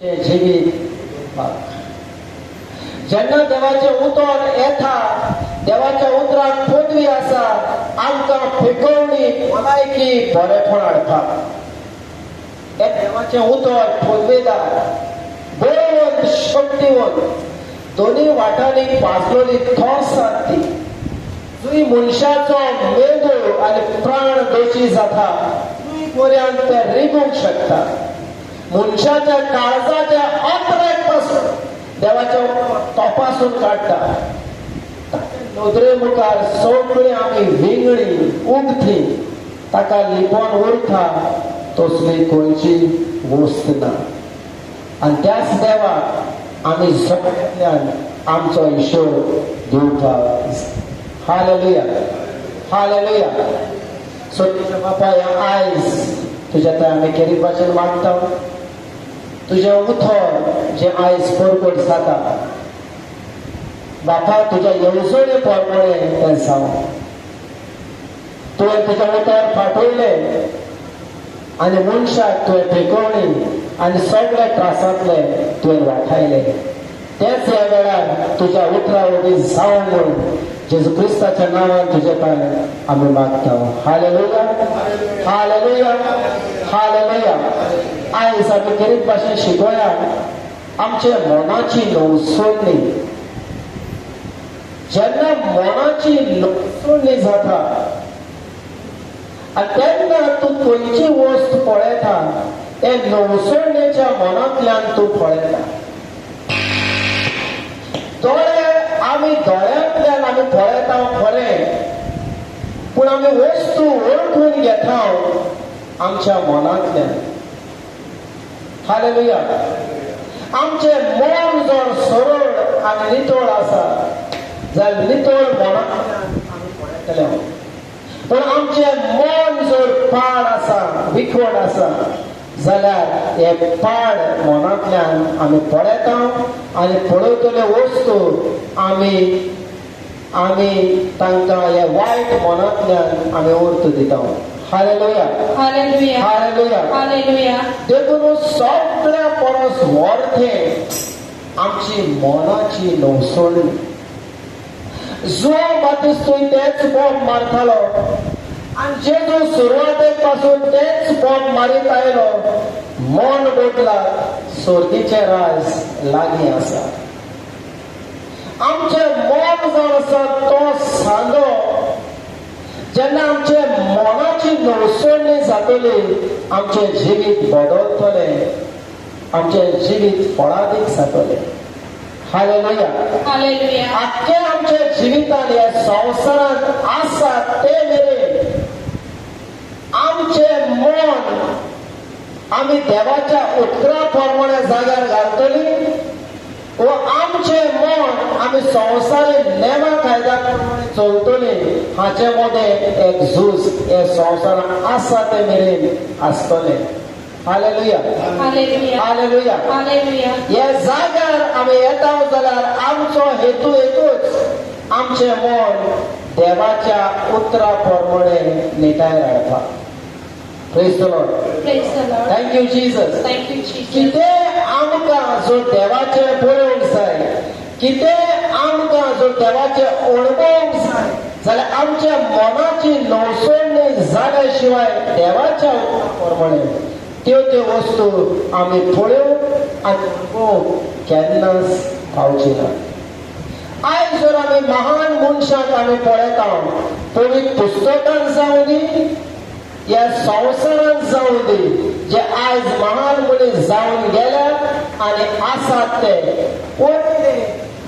जिवीत जेन्ना देवाचे उतर येता, देवाच्या उतराक पदवी आसा, आमकां पिकवणी भलायकी बरेपण हाडपाक हे देवाचे उतर पदवेदार बळवंत शक्तिवंत दोन्ही वाटांनी पाजलोली थोस ती जुई मनशाचो मेंदू आनी प्राण दोशी जाता जुई पर्यंत ते रिगूंक शकता. मनशाच्या काळजाच्या अंतरेक पासून देवाच्या तपासून काडटा. नदरे मुखार सगळीं आमी विंगडी उगती ताका लिपोन उरता तसली खंयची वस्त ना. आनी त्याच देवाक आमी सगळ्यांतल्यान आमचो हिशोब दिवपाक. Hallelujah, hallelujah. सो तुज्या बापा आयज तुज्या थंय आमी केरी भाशेन मागता. तुझे उतर जे आयज परगट जाता बापा तुज्या येवजणे प्रमाणे तें जावं. तुवें तुजें उतर फाटयले आनी मनशाक तुवें पिकवणी आनी सगळे त्रासांतले तुवें वाटायले. तेच ह्या वेळार तुज्या उतरा वरवीं जावं म्हूण जेजू क्रिस्ताच्या नांवान तुजे पांय आमी मागता. Hallelujah, hallelujah, hallelujah. आयज आमी गरीब भाशेन शिकोया आमचे मनाची नवसोडणी. जेन्ना मनाची नवसोडणी जाता आनी तेन्ना तूं खंयची वस्त पळयता ते नवसोडणेच्या मनांतल्यान तूं पळयता. दोळे आमी दोळ्यांतल्यान आमी पळयता खरें, पूण आमी वस्तू वळखून घेता आमच्या मनांतल्यान. हालेलुया. आमचे मन जर सरळ आनी नितळ आसा जाल्यार नितळ मनांतल्यान आमी पळयतले. पूण आमचे मन जर पाड आसा, विखवट आसा जाल्यार हे पाड मनांतल्यान आमी पळयता आनी पळयतल्यो वस्तू आमी तांकां हे वायट मनांतल्यान आमी अर्थ दिता. Hallelujah, hallelujah, hallelujah, hallelujah. देखून सगळ्या परस व्हडलें आमची मनाची नवसोडणी. जुआंव बातिस्तूय तेच बोब मारतालो आनी जेजू सुरवातेक पासून तेच बोब मारीत आयलो. मन बदला, सोर्दीचे राज लागीं आसा. आमचे मन जो आसा तो सांदो जेन्ना आमचे मनाची नवसोडणी जातली आमचे जिवीत बदलतले, आमचे जिवीत फळादीक जातले. Hallelujah, hallelujah. आख्खे आमच्या जिवितान ह्या संवसारांत आसा ते मेरेन आमचे मन आमी देवाच्या उतरा प्रमाणे जाग्यार घालतली व आमचे मन आमी संवसारी नेमा कायद्या प्रमाणे चलतली. हाचे मदें एक झूज हे संवसारांत आसा ते मेरेन आसतले. Hallelujah, hallelujah, hallelujah, hallelujah. हे जाग्यार आमी येता जाल्यार आमचो हेतू एकूच, आमचे मन देवाच्या उतरा प्रमाणे निटाय हाडपाक. Praise the Lord. Praise the Lord. Thank you Jesus. Thank you, Jesus. कितें आमकां जो देवाचे पळोवंक जाय, कितें आमकां जो देवाचे अणभवंक जाय जाल्यार आमच्या मनाची नवसोडणी जाल्या शिवाय देवाच्या उतरा प्रमाणे त्यो वस्तू आमी पळोवंक आनी अणभवूंक केन्नाच पावची ना. आयज जर आमी महान मनशाक आमी पळयता, पवित्र पुस्तकांत जावं दी ह्या संवसारांत जावं दी जे आयज महान मनीस जावन गेल्यात आनी आसात ते पयले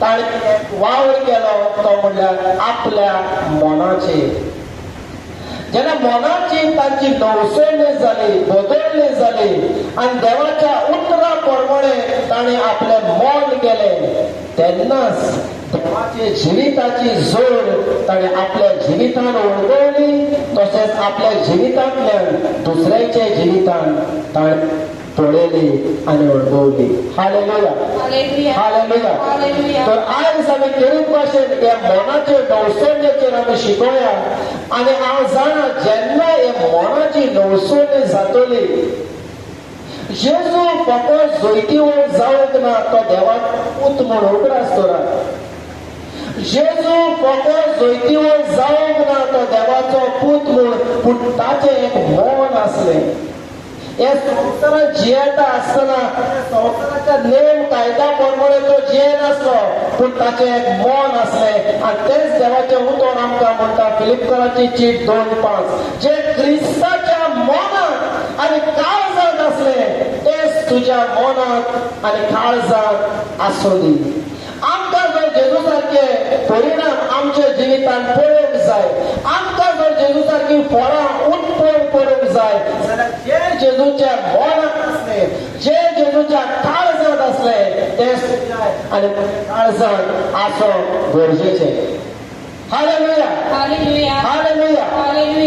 ताणें एक वावर केलो तो म्हणल्यार आपल्या मनाचेर. जेन्ना मनाची तांची नवसोडणी जाली, बदलणी जाली आनी देवाच्या उतरा प्रमाणे ताणें आपलें मन केलें तेन्नाच देवाचे जिविताची जोड ताणें आपल्या जिवितान अणभवली. तशेंच आपल्या जिवितांतल्यान दुसऱ्याच्या जिवितान ताणें पळयली आनी अणभवली. Hallelujah, hallelujah, hallelujah. हालेलुया. तर आयज आमी केरीत भाशेन ह्या मनाचे नवसोडणेचेर आमी शिकोया. आनी हांव जाणा जेन्ना हे मनाची नवसोडणी जातली जेजू फकत जोयतीवर जावंक ना तो देवाक पूत म्हणूंक नासतो. जेजू फकत जोयतीवर जावंक ना तो देवाचो पूत म्हूण, पूण ताचें एक मन आसलें. हे संवसारांत जियेता आसतना संवसाराच्या नेम कायद्या प्रमाणे तो जियेनासलो, पूण ताचें एक मन आसलें. आनी तेच देवाचें उतर आमकां म्हणटा फिलिपकाराची चीट 2:5, जे क्रिस्ताच्या मनांत आनी काळजांत आसलें तेच तुज्या मनांत आनी काळजांत आसूं दी. आमकां जर जेजू सारखे परिणाम आमच्या जिवितांत पळोवंक जाय, आमकां जर जेजू सारखी फळां उत्पन्न करूंक जाय जाल्यार जे जेजूच्या मनांत आसले, जे जेजूच्या काळजांत आसले तेच तुज्या आनी काळजांत आसप गरजेचें. Hallelujah, hallelujah, hallelujah. हालेलुया.